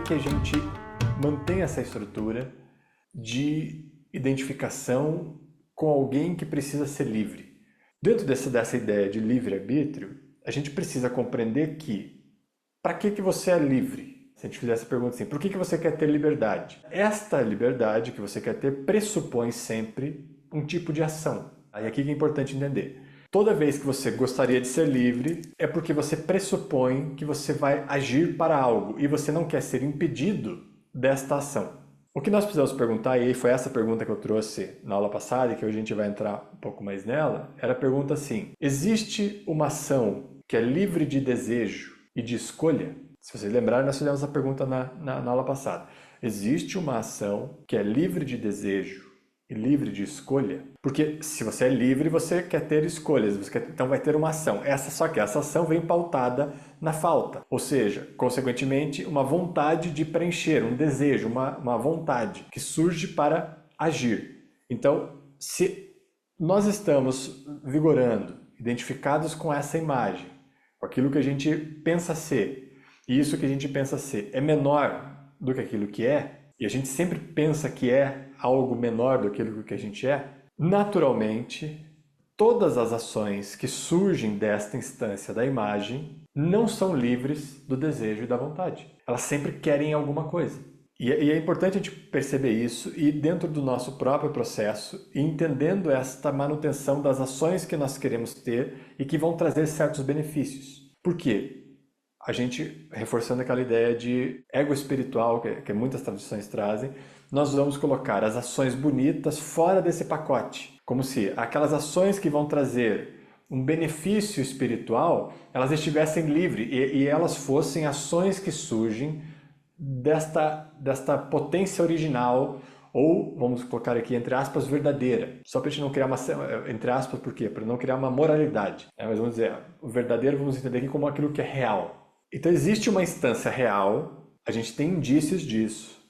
que a gente mantém essa estrutura de identificação com alguém que precisa ser livre? Dentro dessa ideia de livre-arbítrio, a gente precisa compreender que, para que você é livre? Se a gente fizer essa pergunta assim, por que você quer ter liberdade? Esta liberdade que você quer ter pressupõe sempre um tipo de ação. Aí aqui que é importante entender. Toda vez que você gostaria de ser livre, é porque você pressupõe que você vai agir para algo e você não quer ser impedido desta ação. O que nós precisamos perguntar, e foi essa pergunta que eu trouxe na aula passada e que hoje a gente vai entrar um pouco mais nela, era a pergunta assim, existe uma ação que é livre de desejo e de escolha? Se vocês lembrarem, nós fizemos a pergunta na aula passada. Existe uma ação que é livre de desejo e livre de escolha? Porque se você é livre, você quer ter escolhas, então vai ter uma ação. Só que essa ação vem pautada na falta, ou seja, consequentemente, uma vontade de preencher, um desejo, uma vontade que surge para agir. Então, se nós estamos vigorando, identificados com essa imagem, com aquilo que a gente pensa ser, e isso que a gente pensa ser é menor do que aquilo que é, e a gente sempre pensa que é algo menor do que aquilo que a gente é, naturalmente, todas as ações que surgem desta instância da imagem não são livres do desejo e da vontade. Elas sempre querem alguma coisa. E é importante a gente perceber isso e dentro do nosso próprio processo, e entendendo esta manutenção das ações que nós queremos ter e que vão trazer certos benefícios. Por quê? A gente, reforçando aquela ideia de ego espiritual, que muitas tradições trazem, nós vamos colocar as ações bonitas fora desse pacote. Como se aquelas ações que vão trazer um benefício espiritual, elas estivessem livres e elas fossem ações que surgem desta potência original, ou, vamos colocar aqui, entre aspas, verdadeira. Só para a gente não criar uma... Entre aspas, por quê? Para não criar uma moralidade. Mas vamos dizer, o verdadeiro vamos entender aqui como aquilo que é real. Então existe uma instância real, a gente tem indícios disso,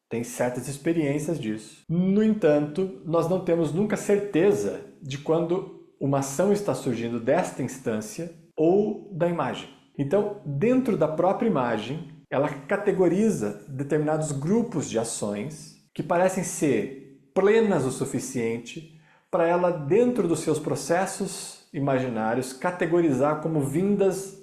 tem certas experiências disso. No entanto, nós não temos nunca certeza de quando uma ação está surgindo desta instância ou da imagem. Então, dentro da própria imagem, ela categoriza determinados grupos de ações que parecem ser plenas o suficiente para ela, dentro dos seus processos imaginários, categorizar como vindas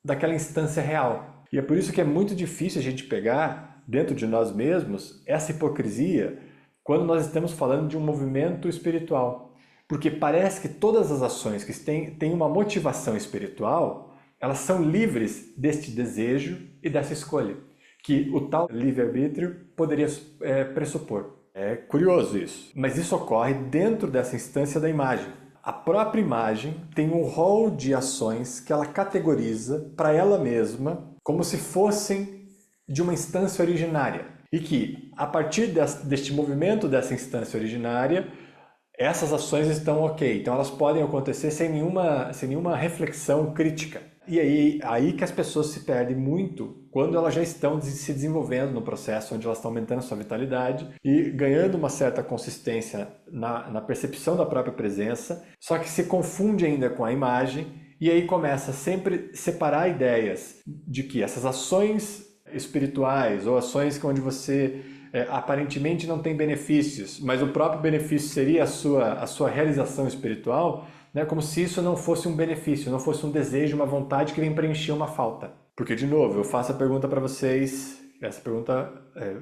daquela instância real. E é por isso que é muito difícil a gente pegar dentro de nós mesmos essa hipocrisia quando nós estamos falando de um movimento espiritual. Porque parece que todas as ações que têm uma motivação espiritual, elas são livres deste desejo e dessa escolha, que o tal livre-arbítrio poderia pressupor. É curioso isso, mas isso ocorre dentro dessa instância da imagem. A própria imagem tem um rol de ações que ela categoriza para ela mesma como se fossem de uma instância originária. E que, a partir deste movimento dessa instância originária, essas ações estão ok. Então elas podem acontecer sem nenhuma reflexão crítica. E aí que as pessoas se perdem muito quando elas já estão se desenvolvendo no processo, onde elas estão aumentando a sua vitalidade e ganhando uma certa consistência na percepção da própria presença, só que se confunde ainda com a imagem e aí começa a sempre separar ideias de que essas ações espirituais ou ações onde você aparentemente não tem benefícios, mas o próprio benefício seria a sua realização espiritual, né? Como se isso não fosse um benefício, não fosse um desejo, uma vontade que vem preencher uma falta. Porque, de novo, eu faço a pergunta para vocês, essa pergunta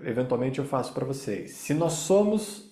eventualmente eu faço para vocês. Se nós somos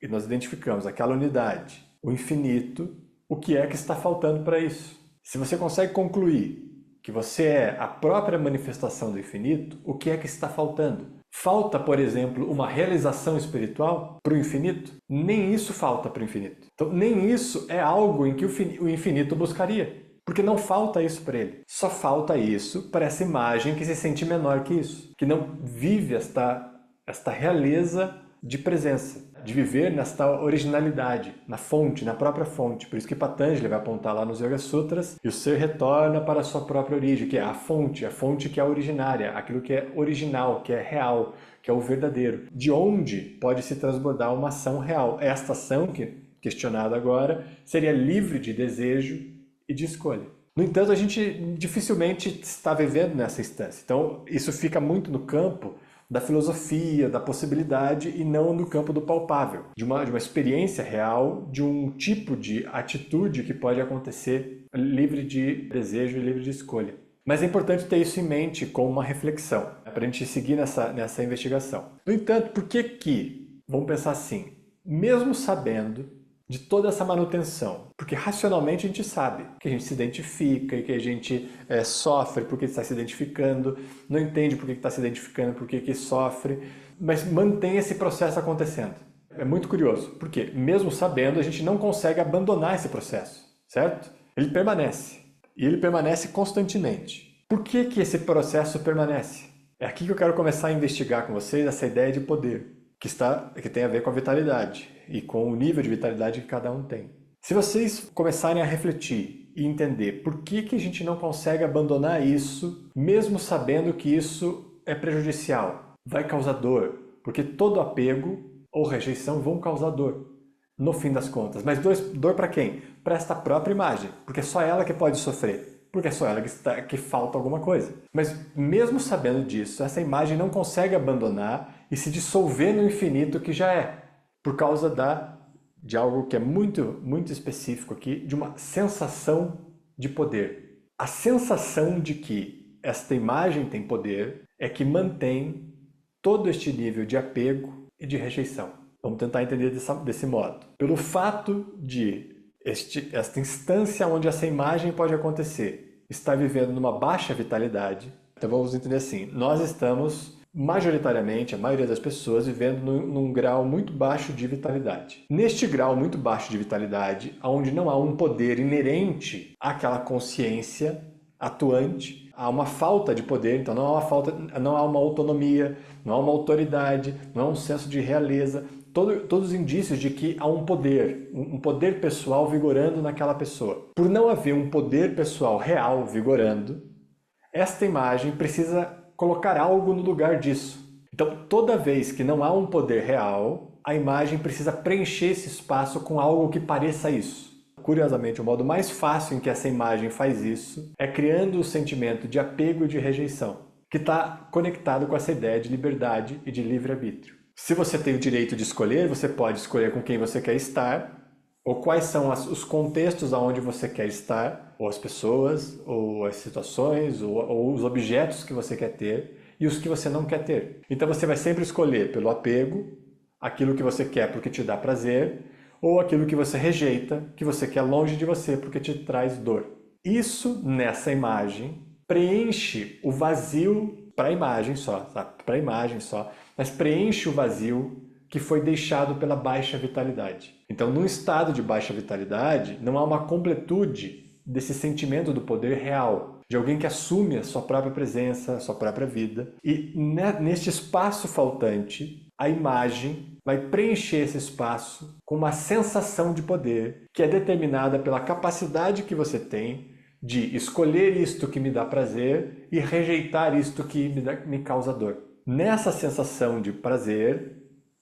e nós identificamos aquela unidade, o infinito, o que é que está faltando para isso? Se você consegue concluir que você é a própria manifestação do infinito, o que é que está faltando? Falta, por exemplo, uma realização espiritual para o infinito? Nem isso falta para o infinito. Então, nem isso é algo em que o infinito buscaria, porque não falta isso para ele. Só falta isso para essa imagem que se sente menor que isso, que não vive esta realeza de presença, de viver nesta originalidade, na fonte, na própria fonte. Por isso que Patanjali vai apontar lá nos Yoga Sutras, e o ser retorna para a sua própria origem, que é a fonte que é originária, aquilo que é original, que é real, que é o verdadeiro. De onde pode se transbordar uma ação real? Esta ação, que questionada agora, seria livre de desejo e de escolha. No entanto, a gente dificilmente está vivendo nessa instância. Então, isso fica muito no campo da filosofia, da possibilidade e não no campo do palpável, de uma experiência real, de um tipo de atitude que pode acontecer livre de desejo e livre de escolha. Mas é importante ter isso em mente como uma reflexão, para a gente seguir nessa investigação. No entanto, por que, vamos pensar assim, mesmo sabendo de toda essa manutenção, porque racionalmente a gente sabe que a gente se identifica e que a gente sofre porque está se identificando, não entende por que está se identificando, por que sofre, mas mantém esse processo acontecendo. É muito curioso, porque mesmo sabendo a gente não consegue abandonar esse processo, certo? Ele permanece, e ele permanece constantemente. Por que esse processo permanece? É aqui que eu quero começar a investigar com vocês essa ideia de poder, que tem a ver com a vitalidade e com o nível de vitalidade que cada um tem. Se vocês começarem a refletir e entender por que a gente não consegue abandonar isso, mesmo sabendo que isso é prejudicial, vai causar dor, porque todo apego ou rejeição vão causar dor, no fim das contas. Mas dor para quem? Para esta própria imagem, porque é só ela que pode sofrer. Porque é só ela que falta alguma coisa. Mas mesmo sabendo disso, essa imagem não consegue abandonar e se dissolver no infinito que já é, por causa de algo que é muito, muito específico aqui, de uma sensação de poder. A sensação de que esta imagem tem poder é que mantém todo este nível de apego e de rejeição. Vamos tentar entender desse modo. Pelo fato de esta instância onde essa imagem pode acontecer está vivendo numa baixa vitalidade, então vamos entender assim, nós estamos majoritariamente, a maioria das pessoas, vivendo num grau muito baixo de vitalidade. Neste grau muito baixo de vitalidade, onde não há um poder inerente àquela consciência atuante, há uma falta de poder, então não há uma autonomia, não há uma autoridade, não há um senso de realeza, todos os indícios de que há um poder pessoal vigorando naquela pessoa. Por não haver um poder pessoal real vigorando, esta imagem precisa colocar algo no lugar disso. Então, toda vez que não há um poder real, a imagem precisa preencher esse espaço com algo que pareça isso. Curiosamente, o modo mais fácil em que essa imagem faz isso é criando o sentimento de apego e de rejeição, que está conectado com essa ideia de liberdade e de livre-arbítrio. Se você tem o direito de escolher, você pode escolher com quem você quer estar, ou quais são os contextos aonde você quer estar, ou as pessoas, ou as situações, ou os objetos que você quer ter, e os que você não quer ter. Então você vai sempre escolher pelo apego, aquilo que você quer porque te dá prazer, ou aquilo que você rejeita, que você quer longe de você porque te traz dor. Isso, nessa imagem, preenche o vazio para a imagem só, mas preenche o vazio que foi deixado pela baixa vitalidade. Então, num estado de baixa vitalidade, não há uma completude desse sentimento do poder real, de alguém que assume a sua própria presença, a sua própria vida. E neste espaço faltante, a imagem vai preencher esse espaço com uma sensação de poder que é determinada pela capacidade que você tem de escolher isto que me dá prazer e rejeitar isto que me causa dor. Nessa sensação de prazer,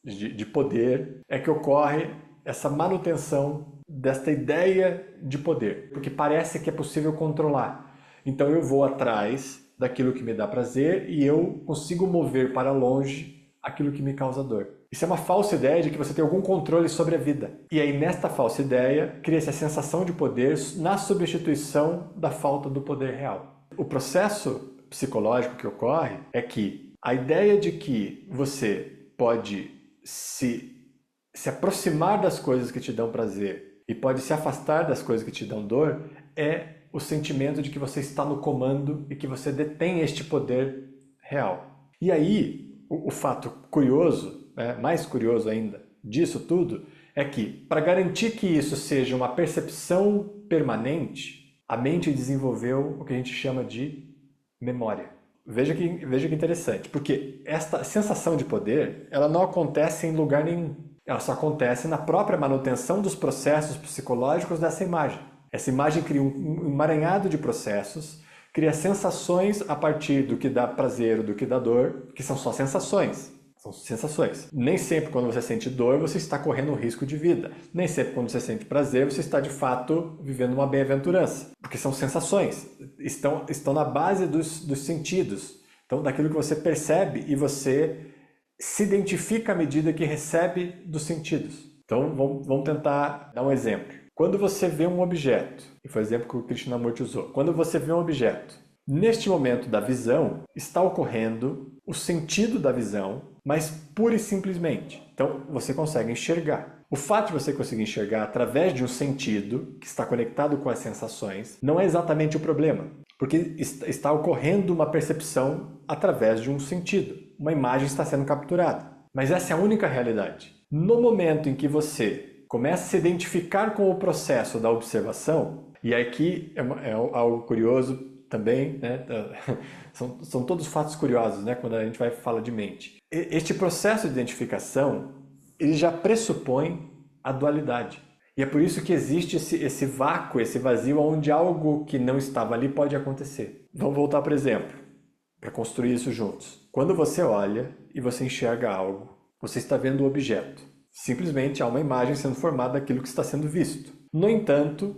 de poder, é que ocorre essa manutenção desta ideia de poder, porque parece que é possível controlar. Então eu vou atrás daquilo que me dá prazer e eu consigo mover para longe aquilo que me causa dor. Isso é uma falsa ideia de que você tem algum controle sobre a vida. E aí, nesta falsa ideia, cria-se a sensação de poder na substituição da falta do poder real. O processo psicológico que ocorre é que a ideia de que você pode se aproximar das coisas que te dão prazer e pode se afastar das coisas que te dão dor é o sentimento de que você está no comando e que você detém este poder real. E aí, o fato curioso, mais curioso ainda disso tudo, é que para garantir que isso seja uma percepção permanente, a mente desenvolveu o que a gente chama de memória. Veja que interessante, porque esta sensação de poder, ela não acontece em lugar nenhum. Ela só acontece na própria manutenção dos processos psicológicos dessa imagem. Essa imagem cria um emaranhado de processos, cria sensações a partir do que dá prazer ou do que dá dor, que são só sensações. São sensações. Nem sempre quando você sente dor, você está correndo um risco de vida. Nem sempre quando você sente prazer, você está de fato vivendo uma bem-aventurança. Porque são sensações. Estão na base dos sentidos. Então, daquilo que você percebe e você se identifica à medida que recebe dos sentidos. Então, vamos tentar dar um exemplo. Quando você vê um objeto, e foi o exemplo que o Krishnamurti usou, quando você vê um objeto, neste momento da visão, está ocorrendo o sentido da visão, mas pura e simplesmente. Então, você consegue enxergar. O fato de você conseguir enxergar através de um sentido que está conectado com as sensações não é exatamente o problema, porque está ocorrendo uma percepção através de um sentido. Uma imagem está sendo capturada. Mas essa é a única realidade. No momento em que você começa a se identificar com o processo da observação, e aqui é algo curioso também, né? São todos fatos curiosos, né? Quando a gente vai falar de mente. Este processo de identificação, ele já pressupõe a dualidade. E é por isso que existe esse vácuo, esse vazio, onde algo que não estava ali pode acontecer. Vamos voltar, por exemplo, para construir isso juntos. Quando você olha e você enxerga algo, você está vendo o objeto. Simplesmente há uma imagem sendo formada daquilo que está sendo visto. No entanto,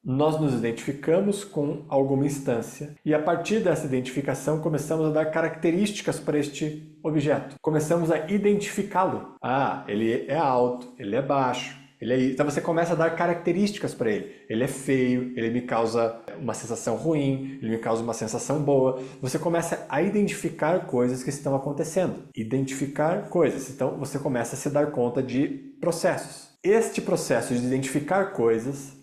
nós nos identificamos com alguma instância e a partir dessa identificação começamos a dar características para este objeto. Começamos a identificá-lo. Ah, ele é alto, ele é baixo. Então você começa a dar características para ele. Ele é feio, ele me causa uma sensação ruim, ele me causa uma sensação boa. Você começa a identificar coisas que estão acontecendo. Identificar coisas. Então você começa a se dar conta de processos. Este processo de identificar coisas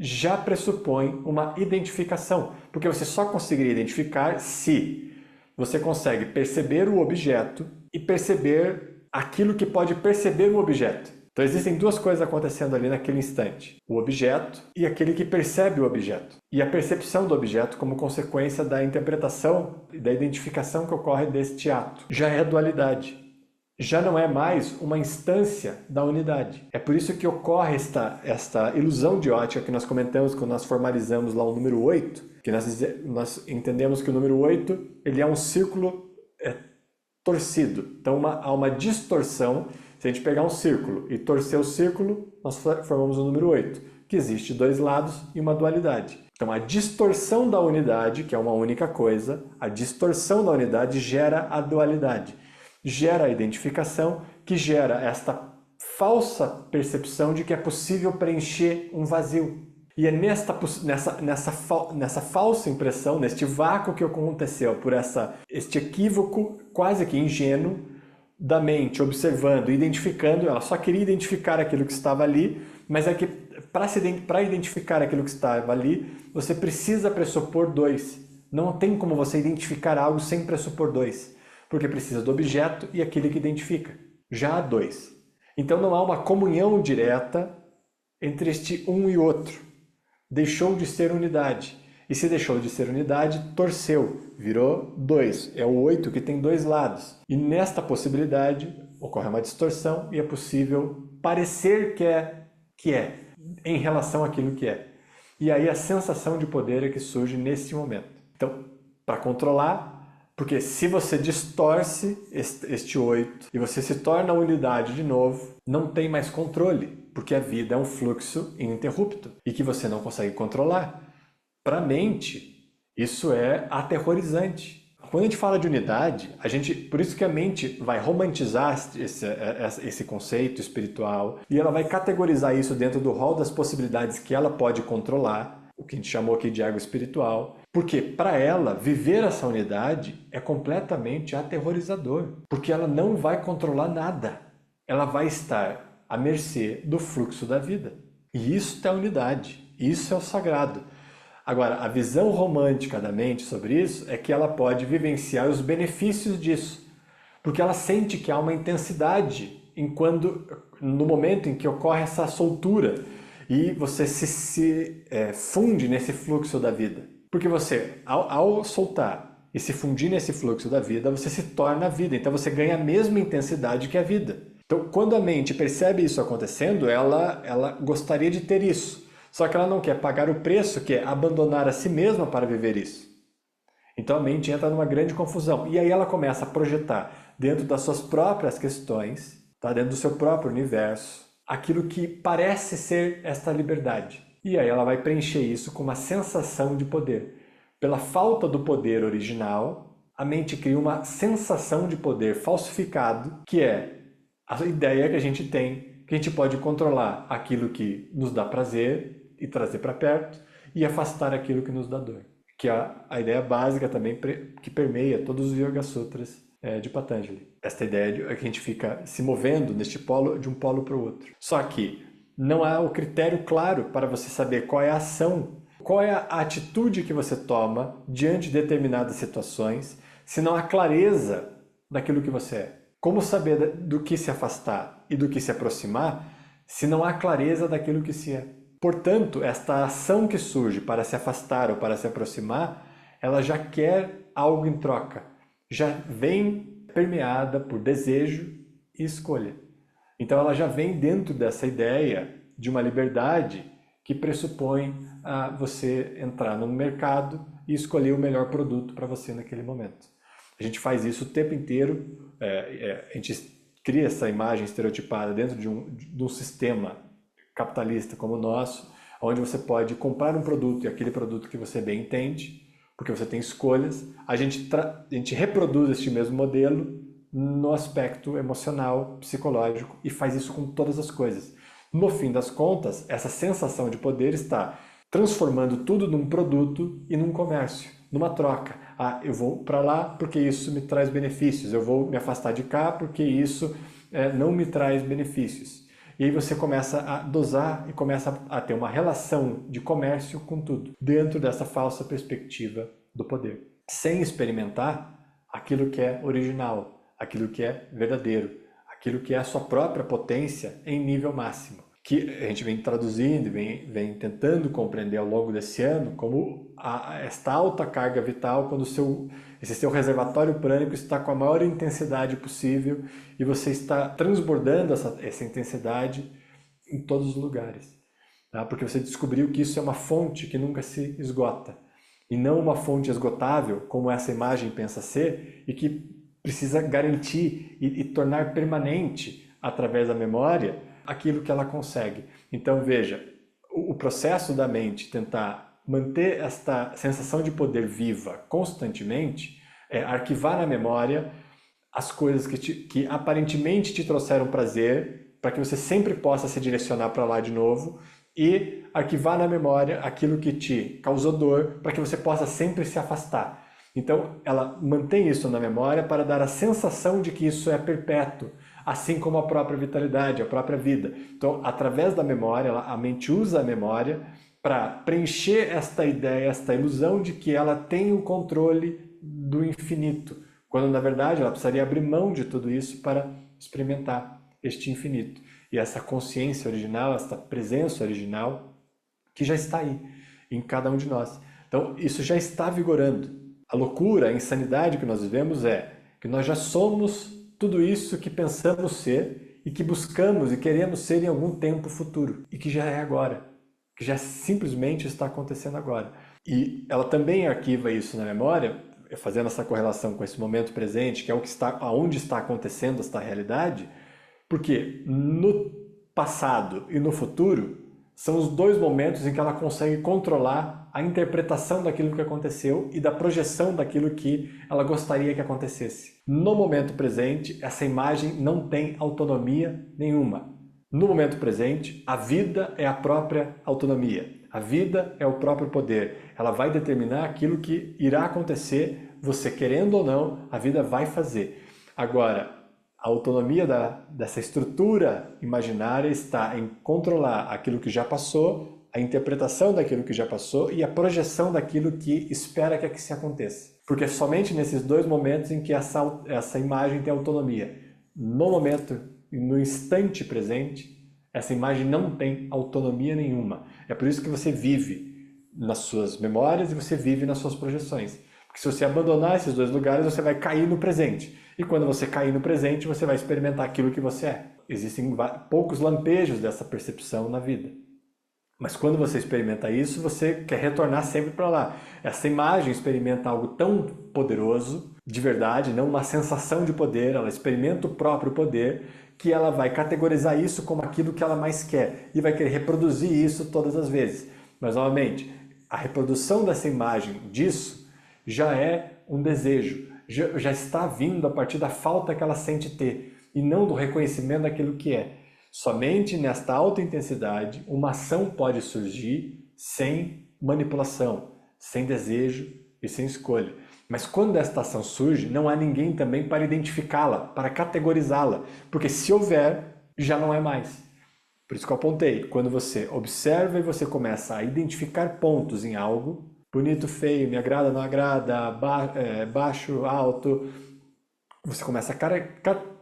já pressupõe uma identificação, porque você só conseguiria identificar se você consegue perceber o objeto e perceber aquilo que pode perceber o objeto. Então existem duas coisas acontecendo ali naquele instante, o objeto e aquele que percebe o objeto. E a percepção do objeto como consequência da interpretação e da identificação que ocorre deste ato. Já é dualidade. Já não é mais uma instância da unidade. É por isso que ocorre esta ilusão de ótica que nós comentamos quando nós formalizamos lá o número 8, que nós entendemos que o número 8 ele é um círculo torcido. Então há uma distorção. Se a gente pegar um círculo e torcer o círculo, nós formamos o número 8, que existe dois lados e uma dualidade. Então a distorção da unidade, que é uma única coisa, a distorção da unidade gera a dualidade. Gera a identificação, que gera esta falsa percepção de que é possível preencher um vazio. E é nessa falsa impressão, neste vácuo que aconteceu por este equívoco quase que ingênuo da mente, observando, identificando, ela só queria identificar aquilo que estava ali, mas é que para identificar aquilo que estava ali, você precisa pressupor dois. Não tem como você identificar algo sem pressupor dois. Porque precisa do objeto e aquele que identifica. Já há dois. Então não há uma comunhão direta entre este um e outro. Deixou de ser unidade. E se deixou de ser unidade, torceu. Virou dois. É o 8 que tem dois lados. E nesta possibilidade ocorre uma distorção e é possível parecer que é em relação àquilo que é. E aí a sensação de poder é que surge nesse momento. Então, para controlar... Porque se você distorce este 8 e você se torna unidade de novo, não tem mais controle, porque a vida é um fluxo ininterrupto e que você não consegue controlar. Para a mente, isso é aterrorizante. Quando a gente fala de unidade, por isso que a mente vai romantizar esse conceito espiritual e ela vai categorizar isso dentro do rol das possibilidades que ela pode controlar, o que a gente chamou aqui de ego espiritual. Porque para ela, viver essa unidade é completamente aterrorizador. Porque ela não vai controlar nada. Ela vai estar à mercê do fluxo da vida. E isso é a unidade. Isso é o sagrado. Agora, a visão romântica da mente sobre isso é que ela pode vivenciar os benefícios disso. Porque ela sente que há uma intensidade no momento em que ocorre essa soltura. E você se funde nesse fluxo da vida. Porque você, ao soltar e se fundir nesse fluxo da vida, você se torna a vida. Então você ganha a mesma intensidade que a vida. Então quando a mente percebe isso acontecendo, ela gostaria de ter isso. Só que ela não quer pagar o preço, que é abandonar a si mesma para viver isso. Então a mente entra numa grande confusão. E aí ela começa a projetar dentro das suas próprias questões, dentro do seu próprio universo, aquilo que parece ser esta liberdade. E aí ela vai preencher isso com uma sensação de poder. Pela falta do poder original, a mente cria uma sensação de poder falsificado, que é a ideia que a gente tem, que a gente pode controlar aquilo que nos dá prazer e trazer para perto e afastar aquilo que nos dá dor. Que é a ideia básica também que permeia todos os Yoga Sutras de Patanjali. Esta ideia de que a gente fica se movendo neste polo, de um polo para o outro. Só que não há o critério claro para você saber qual é a ação, qual é a atitude que você toma diante de determinadas situações, se não há clareza daquilo que você é. Como saber do que se afastar e do que se aproximar, se não há clareza daquilo que se é? Portanto, esta ação que surge para se afastar ou para se aproximar, ela já quer algo em troca, já vem permeada por desejo e escolha. Então ela já vem dentro dessa ideia de uma liberdade que pressupõe você entrar num mercado e escolher o melhor produto para você naquele momento. A gente faz isso o tempo inteiro, a gente cria essa imagem estereotipada dentro de um sistema capitalista como o nosso, onde você pode comprar um produto e aquele produto que você bem entende, porque você tem escolhas. A gente reproduz este mesmo modelo no aspecto emocional, psicológico, e faz isso com todas as coisas. No fim das contas, essa sensação de poder está transformando tudo num produto e num comércio, numa troca. Eu vou para lá porque isso me traz benefícios, eu vou me afastar de cá porque isso não me traz benefícios. E aí você começa a dosar e começa a ter uma relação de comércio com tudo, dentro dessa falsa perspectiva do poder, sem experimentar aquilo que é original, aquilo que é verdadeiro, aquilo que é a sua própria potência em nível máximo, que a gente vem traduzindo e vem tentando compreender ao longo desse ano como esta alta carga vital, quando esse seu reservatório prânico está com a maior intensidade possível e você está transbordando essa intensidade em todos os lugares. Tá? Porque você descobriu que isso é uma fonte que nunca se esgota e não uma fonte esgotável, como essa imagem pensa ser, e que precisa garantir e tornar permanente através da memória aquilo que ela consegue. Então veja, o processo da mente tentar manter esta sensação de poder viva constantemente é arquivar na memória as coisas que aparentemente te trouxeram prazer, para que você sempre possa se direcionar para lá de novo, e arquivar na memória aquilo que te causou dor, para que você possa sempre se afastar. Então ela mantém isso na memória para dar a sensação de que isso é perpétuo, assim como a própria vitalidade, a própria vida. Então, através da memória, a mente usa a memória para preencher esta ideia, esta ilusão de que ela tem o controle do infinito, quando na verdade ela precisaria abrir mão de tudo isso para experimentar este infinito. E essa consciência original, esta presença original, que já está aí, em cada um de nós. Então, isso já está vigorando. A loucura, a insanidade que nós vivemos é que nós já somos tudo isso que pensamos ser e que buscamos e queremos ser em algum tempo futuro, e que já é agora, que já simplesmente está acontecendo agora. E ela também arquiva isso na memória, fazendo essa correlação com esse momento presente, que é aonde está acontecendo esta realidade, porque no passado e no futuro são os dois momentos em que ela consegue controlar a interpretação daquilo que aconteceu e da projeção daquilo que ela gostaria que acontecesse. No momento presente, essa imagem não tem autonomia nenhuma. No momento presente, a vida é a própria autonomia. A vida é o próprio poder. Ela vai determinar aquilo que irá acontecer, você querendo ou não, a vida vai fazer. Agora, a autonomia dessa estrutura imaginária está em controlar aquilo que já passou, a interpretação daquilo que já passou e a projeção daquilo que espera que se aconteça. Porque é somente nesses dois momentos em que essa imagem tem autonomia. No momento, no instante presente, essa imagem não tem autonomia nenhuma. É por isso que você vive nas suas memórias e você vive nas suas projeções. Porque se você abandonar esses dois lugares, você vai cair no presente. E quando você cair no presente, você vai experimentar aquilo que você é. Existem poucos lampejos dessa percepção na vida. Mas quando você experimenta isso, você quer retornar sempre para lá. Essa imagem experimenta algo tão poderoso, de verdade, não uma sensação de poder, ela experimenta o próprio poder, que ela vai categorizar isso como aquilo que ela mais quer e vai querer reproduzir isso todas as vezes. Mas, novamente, a reprodução dessa imagem disso já é um desejo, já está vindo a partir da falta que ela sente ter, e não do reconhecimento daquilo que é. Somente nesta alta intensidade, uma ação pode surgir sem manipulação, sem desejo e sem escolha. Mas quando esta ação surge, não há ninguém também para identificá-la, para categorizá-la, porque se houver, já não é mais. Por isso que eu apontei, quando você observa e você começa a identificar pontos em algo, bonito, feio, me agrada, não agrada, baixo, alto, você começa a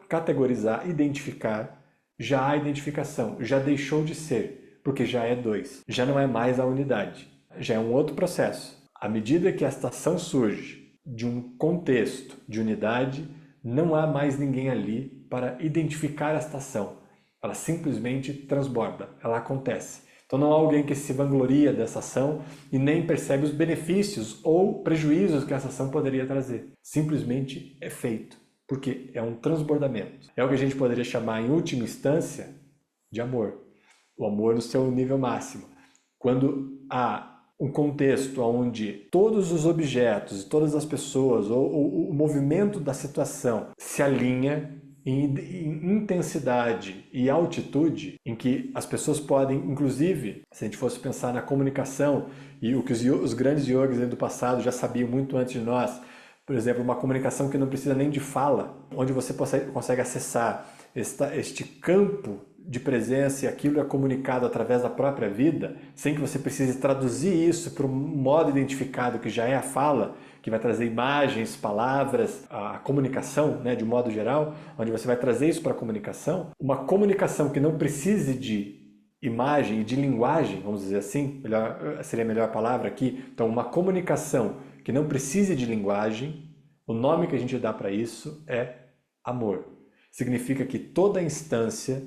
categorizar, identificar, já há identificação, já deixou de ser, porque já é dois, já não é mais a unidade, já é um outro processo. À medida que esta ação surge de um contexto de unidade, não há mais ninguém ali para identificar esta ação. Ela simplesmente transborda, ela acontece. Então não há alguém que se vangloria dessa ação e nem percebe os benefícios ou prejuízos que essa ação poderia trazer. Simplesmente é feito, porque é um transbordamento. É o que a gente poderia chamar, em última instância, de amor. O amor no seu nível máximo. Quando há um contexto onde todos os objetos, todas as pessoas, ou o movimento da situação se alinha em intensidade e altitude, em que as pessoas podem, inclusive, se a gente fosse pensar na comunicação, e o que os grandes yogis do passado já sabiam muito antes de nós, por exemplo, uma comunicação que não precisa nem de fala, onde você consegue acessar este campo de presença e aquilo é comunicado através da própria vida, sem que você precise traduzir isso para um modo identificado que já é a fala, que vai trazer imagens, palavras, a comunicação, né, de um modo geral, onde você vai trazer isso para a comunicação. Uma comunicação que não precise de imagem e de linguagem, vamos dizer assim, seria a melhor palavra aqui. Então, uma comunicação que não precise de linguagem, o nome que a gente dá para isso é amor. Significa que toda instância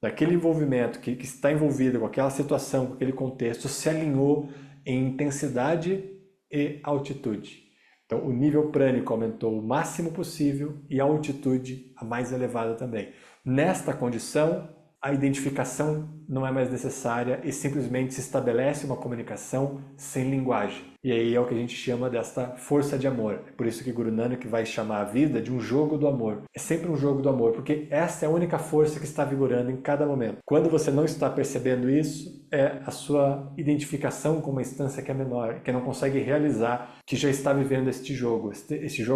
daquele envolvimento que está envolvido com aquela situação, com aquele contexto, se alinhou em intensidade e altitude. Então, o nível prânico aumentou o máximo possível e a altitude a mais elevada também. Nesta condição, a identificação não é mais necessária e simplesmente se estabelece uma comunicação sem linguagem. E aí é o que a gente chama desta força de amor. É por isso que Guru Nanak vai chamar a vida de um jogo do amor. É sempre um jogo do amor, porque essa é a única força que está vigorando em cada momento. Quando você não está percebendo isso, é a sua identificação com uma instância que é menor, que não consegue realizar, que já está vivendo este jogo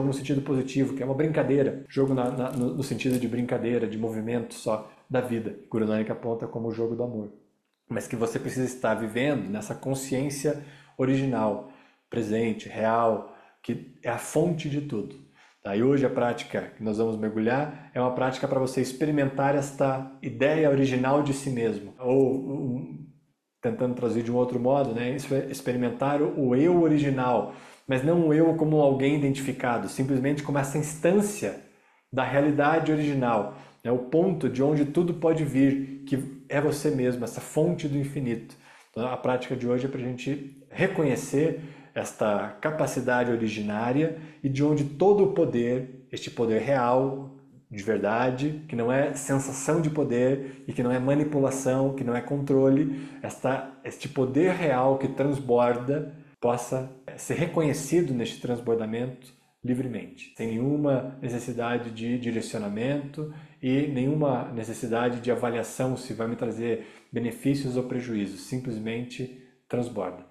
no sentido positivo, que é uma brincadeira. Jogo no sentido de brincadeira, de movimento só da vida. Guru Nanak aponta como o jogo do amor. Mas que você precisa estar vivendo nessa consciência original, presente, real, que é a fonte de tudo. Tá? E hoje a prática que nós vamos mergulhar é uma prática para você experimentar esta ideia original de si mesmo. Ou, tentando traduzir de um outro modo, né? Isso é experimentar o eu original, mas não o eu como alguém identificado, simplesmente como essa instância da realidade original. É o ponto de onde tudo pode vir, que é você mesmo, essa fonte do infinito. Então, a prática de hoje é para a gente reconhecer esta capacidade originária e de onde todo o poder, este poder real, de verdade, que não é sensação de poder e que não é manipulação, que não é controle, este poder real que transborda, possa ser reconhecido neste transbordamento livremente, sem nenhuma necessidade de direcionamento e nenhuma necessidade de avaliação se vai me trazer benefícios ou prejuízos, simplesmente transborda.